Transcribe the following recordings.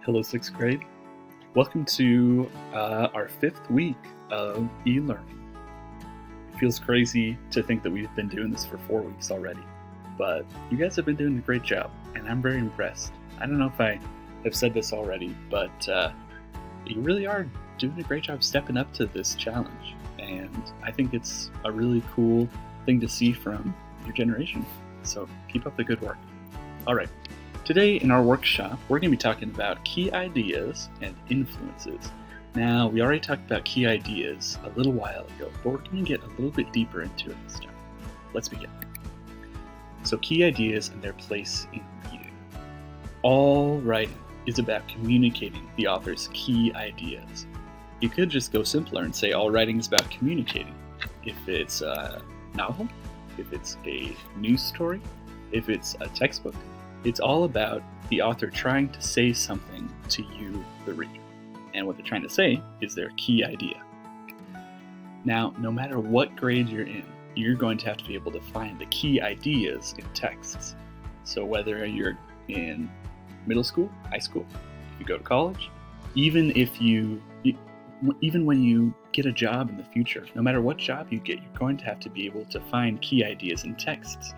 Hello, 6th grade. Welcome to our 5th week of e-learning. It feels crazy to think that we've been doing this for 4 weeks already, but you guys have been doing a great job, and I'm very impressed. I don't know if I have said this already, but you really are doing a great job stepping up to this challenge, and I think it's a really cool thing to see from your generation. So keep up the good work. All right. Today in our workshop, we're going to be talking about key ideas and influences. Now, we already talked about key ideas a little while ago, but we're going to get a little bit deeper into it this time. Let's begin. So, key ideas and their place in reading. All writing is about communicating the author's key ideas. You could just go simpler and say all writing is about communicating. If it's a novel, if it's a news story, if it's a textbook, it's all about the author trying to say something to you, the reader. And what they're trying to say is their key idea. Now, no matter what grade you're in, you're going to have to be able to find the key ideas in texts. So whether you're in middle school, high school, if you go to college, even when you get a job in the future, no matter what job you get, you're going to have to be able to find key ideas in texts.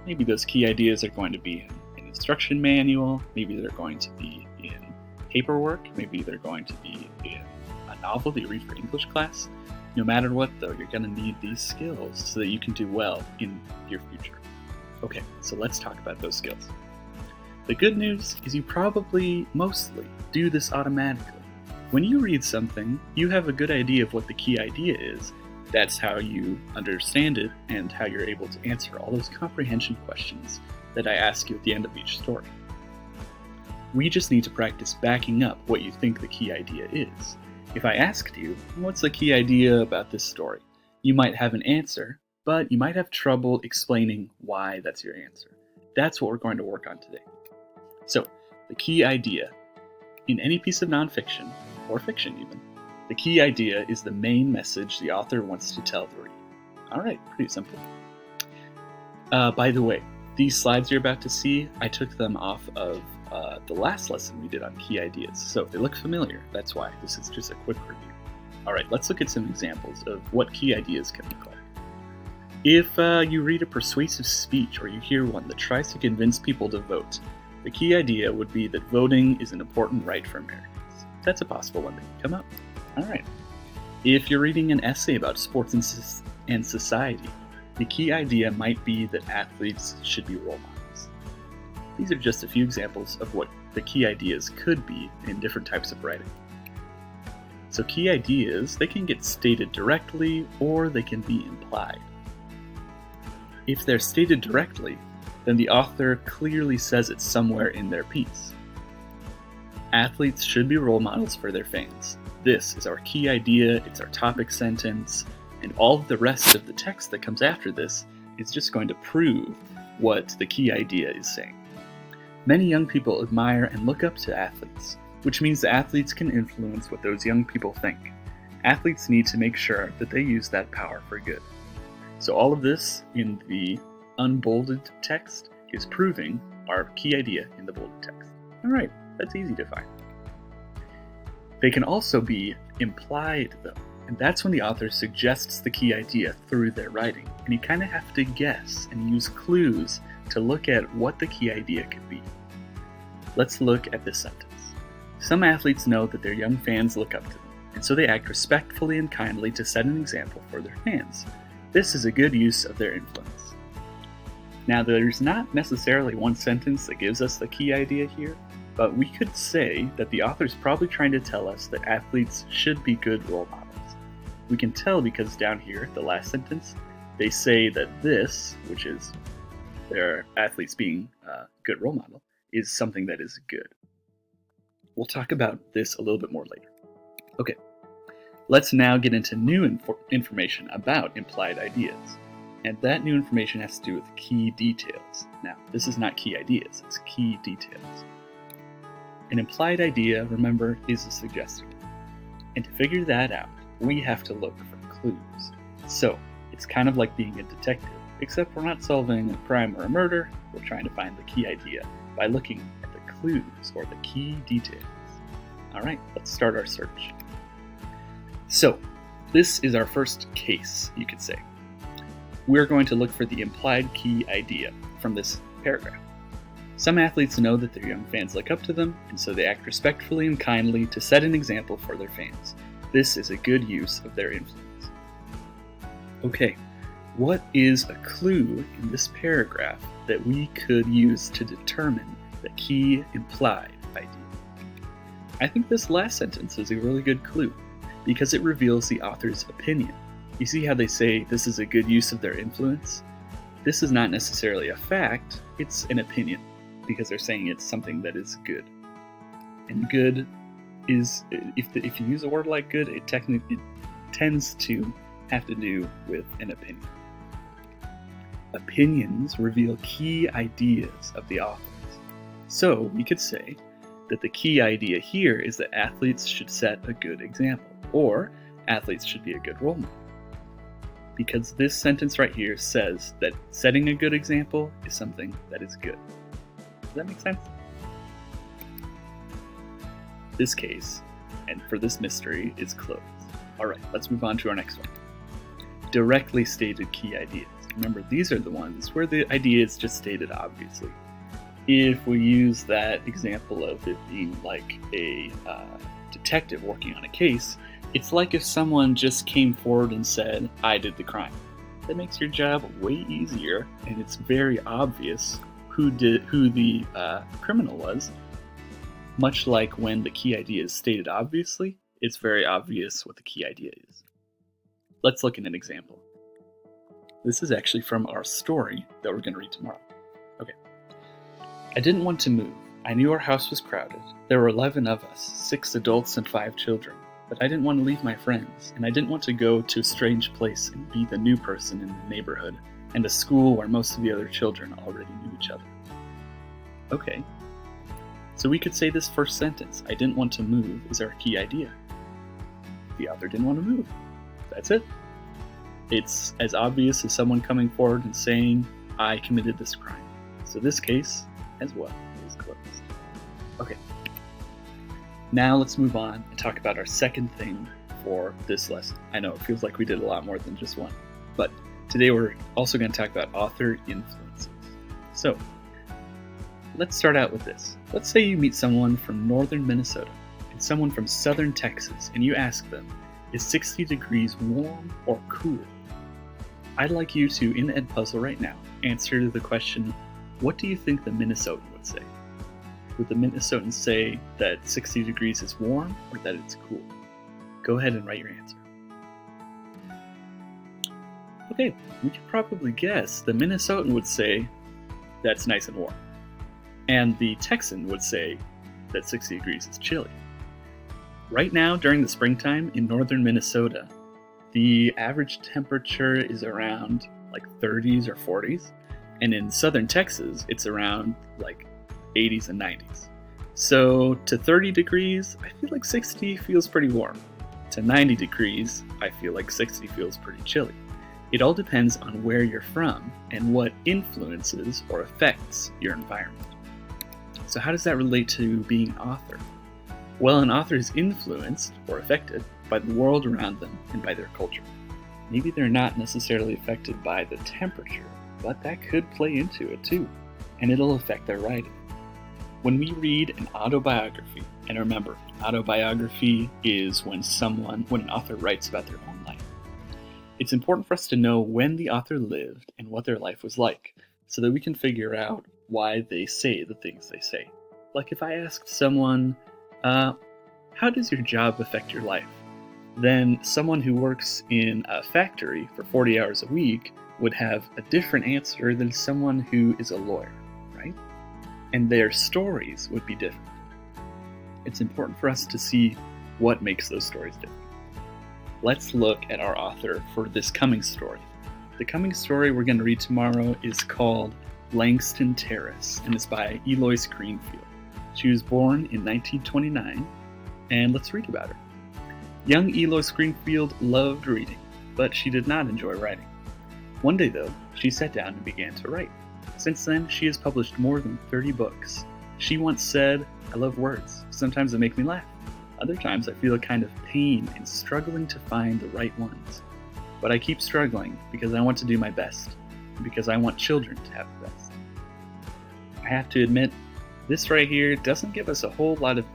Maybe those key ideas are going to be in instruction manual, maybe they're going to be in paperwork, maybe they're going to be in a novel that you read for English class. No matter what, though, you're going to need these skills so that you can do well in your future. Okay, so let's talk about those skills. The good news is you probably mostly do this automatically. When you read something, you have a good idea of what the key idea is. That's how you understand it and how you're able to answer all those comprehension questions that I ask you at the end of each story. We just need to practice backing up what you think the key idea is. If I asked you, what's the key idea about this story? You might have an answer, but you might have trouble explaining why that's your answer. That's what we're going to work on today. So, the key idea. In any piece of nonfiction, or fiction even, the key idea is the main message the author wants to tell the reader. Alright, pretty simple. By the way, these slides you're about to see, I took them off of the last lesson we did on key ideas. So if they look familiar, that's why. This is just a quick review. Alright, let's look at some examples of what key ideas can look like. If you read a persuasive speech or you hear one that tries to convince people to vote, the key idea would be that voting is an important right for Americans. That's a possible one that can come up. Alright. If you're reading an essay about sports and society, the key idea might be that athletes should be role models. These are just a few examples of what the key ideas could be in different types of writing. So key ideas, they can get stated directly or they can be implied. If they're stated directly, then the author clearly says it somewhere in their piece. Athletes should be role models for their fans. This is our key idea, it's our topic sentence, and all of the rest of the text that comes after this is just going to prove what the key idea is saying. Many young people admire and look up to athletes, which means the athletes can influence what those young people think. Athletes need to make sure that they use that power for good. So all of this in the unbolded text is proving our key idea in the bolded text. Alright, that's easy to find. They can also be implied, though, and that's when the author suggests the key idea through their writing, and you kind of have to guess and use clues to look at what the key idea could be. Let's look at this sentence. Some athletes know that their young fans look up to them, and so they act respectfully and kindly to set an example for their fans. This is a good use of their influence. Now, there's not necessarily one sentence that gives us the key idea here, but we could say that the author's probably trying to tell us that athletes should be good role models. We can tell because down here, the last sentence, they say that this, which is their athletes being a good role model, is something that is good. We'll talk about this a little bit more later. Okay, let's now get into new information about implied ideas. And that new information has to do with key details. Now, this is not key ideas, it's key details. An implied idea, remember, is a suggestion. And to figure that out, we have to look for clues. So, it's kind of like being a detective, except we're not solving a crime or a murder, we're trying to find the key idea by looking at the clues or the key details. All right, let's start our search. So, this is our first case, you could say. We're going to look for the implied key idea from this paragraph. Some athletes know that their young fans look up to them, and so they act respectfully and kindly to set an example for their fans. This is a good use of their influence. Okay, what is a clue in this paragraph that we could use to determine the key implied idea? I think this last sentence is a really good clue because it reveals the author's opinion. You see how they say this is a good use of their influence? This is not necessarily a fact, it's an opinion, because they're saying it's something that is good. And good is, if you use a word like good, it tends to have to do with an opinion. Opinions reveal key ideas of the authors. So we could say that the key idea here is that athletes should set a good example, or athletes should be a good role model. Because this sentence right here says that setting a good example is something that is good. Does that make sense? This case, and for this mystery, is closed. Alright, let's move on to our next one. Directly stated key ideas. Remember, these are the ones where the idea is just stated obviously. If we use that example of it being like a detective working on a case, it's like if someone just came forward and said, I did the crime. That makes your job way easier, and it's very obvious who the criminal was. Much like when the key idea is stated obviously, it's very obvious what the key idea is. Let's look at an example. This is actually from our story that we're going to read tomorrow. Okay. I didn't want to move. I knew our house was crowded. There were 11 of us, 6 adults and 5 children. But I didn't want to leave my friends, and I didn't want to go to a strange place and be the new person in the neighborhood, and a school where most of the other children already knew each other. Okay. So we could say this first sentence, I didn't want to move, is our key idea. The author didn't want to move. That's it. It's as obvious as someone coming forward and saying, I committed this crime. So this case, as well, is closed. Okay. Now let's move on and talk about our second thing for this lesson. I know it feels like we did a lot more than just one, but today we're also going to talk about author influences. So, let's start out with this. Let's say you meet someone from northern Minnesota and someone from southern Texas, and you ask them, is 60 degrees warm or cool? I'd like you to, in Edpuzzle right now, answer the question, what do you think the Minnesotan would say? Would the Minnesotan say that 60 degrees is warm or that it's cool? Go ahead and write your answer. Okay, we could probably guess the Minnesotan would say that's nice and warm. And the Texan would say that 60 degrees is chilly. Right now, during the springtime in northern Minnesota, the average temperature is around like 30s or 40s. And in southern Texas, it's around like 80s and 90s. So to 30 degrees, I feel like 60 feels pretty warm. To 90 degrees, I feel like 60 feels pretty chilly. It all depends on where you're from and what influences or affects your environment. So how does that relate to being an author? Well, an author is influenced or affected by the world around them and by their culture. Maybe they're not necessarily affected by the temperature, but that could play into it too, and it'll affect their writing. When we read an autobiography, and remember, autobiography is when an author writes about their own life. It's important for us to know when the author lived and what their life was like, so that we can figure out why they say the things they say. Like if I asked someone, how does your job affect your life? Then someone who works in a factory for 40 hours a week would have a different answer than someone who is a lawyer, right? And their stories would be different. It's important for us to see what makes those stories different. Let's look at our author for this coming story. The coming story we're going to read tomorrow is called Langston Terrace, and it's by Eloise Greenfield. She was born in 1929, and let's read about her. Young Eloise Greenfield loved reading, but she did not enjoy writing. One day, though, she sat down and began to write. Since then, she has published more than 30 books. She once said, "I love words. Sometimes they make me laugh." Other times I feel a kind of pain in struggling to find the right ones. But I keep struggling because I want to do my best, and because I want children to have the best. I have to admit, this right here doesn't give us a whole lot of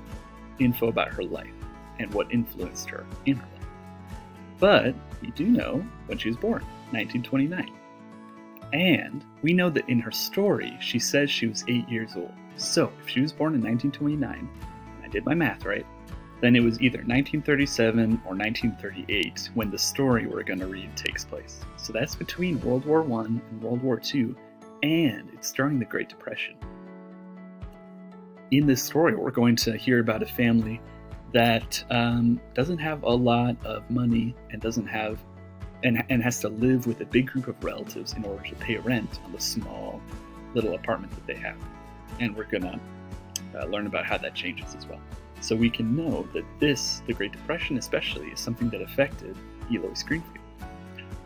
info about her life and what influenced her in her life. But we do know when she was born, 1929. And we know that in her story, she says she was 8 years old. So if she was born in 1929, and I did my math right, then it was either 1937 or 1938 when the story we're going to read takes place. So that's between World War I and World War II, and it's during the Great Depression. In this story, we're going to hear about a family that doesn't have a lot of money and doesn't have and has to live with a big group of relatives in order to pay rent on the small little apartment that they have. And we're going to learn about how that changes as well. So we can know that the Great Depression especially, is something that affected Eloise Greenfield.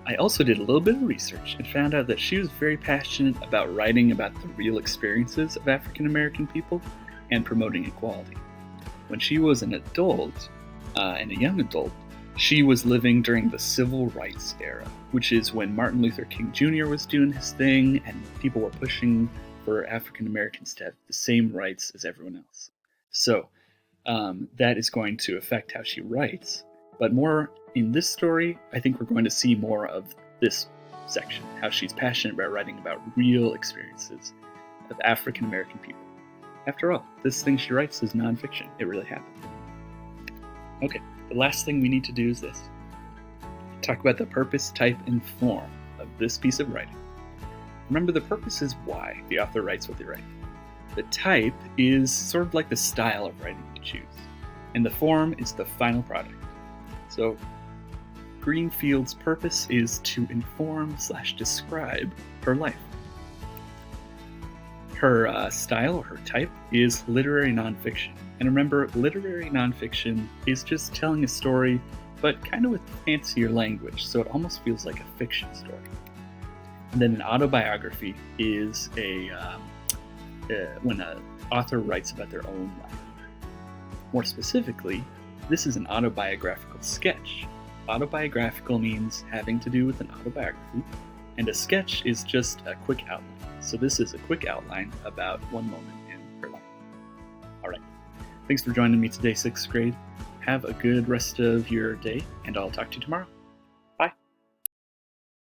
I also did a little bit of research and found out that she was very passionate about writing about the real experiences of African American people and promoting equality. When she was an adult, and a young adult, she was living during the Civil Rights era, which is when Martin Luther King Jr. was doing his thing and people were pushing for African Americans to have the same rights as everyone else. So that is going to affect how she writes. But more in this story, I think we're going to see more of this section, how she's passionate about writing about real experiences of African American people. After all, this thing she writes is nonfiction. It really happened. Okay, the last thing we need to do is this. Talk about the purpose, type, and form of this piece of writing. Remember, the purpose is why the author writes what they write. The type is sort of like the style of writing you choose. And the form is the final product. So, Greenfield's purpose is to inform/describe her life. Her style, or her type, is literary nonfiction. And remember, literary nonfiction is just telling a story, but kind of with fancier language, so it almost feels like a fiction story. And then an autobiography is when an author writes about their own life. More specifically, this is an autobiographical sketch. Autobiographical means having to do with an autobiography, and a sketch is just a quick outline. So this is a quick outline about one moment in her life. All right. Thanks for joining me today, 6th grade. Have a good rest of your day, and I'll talk to you tomorrow.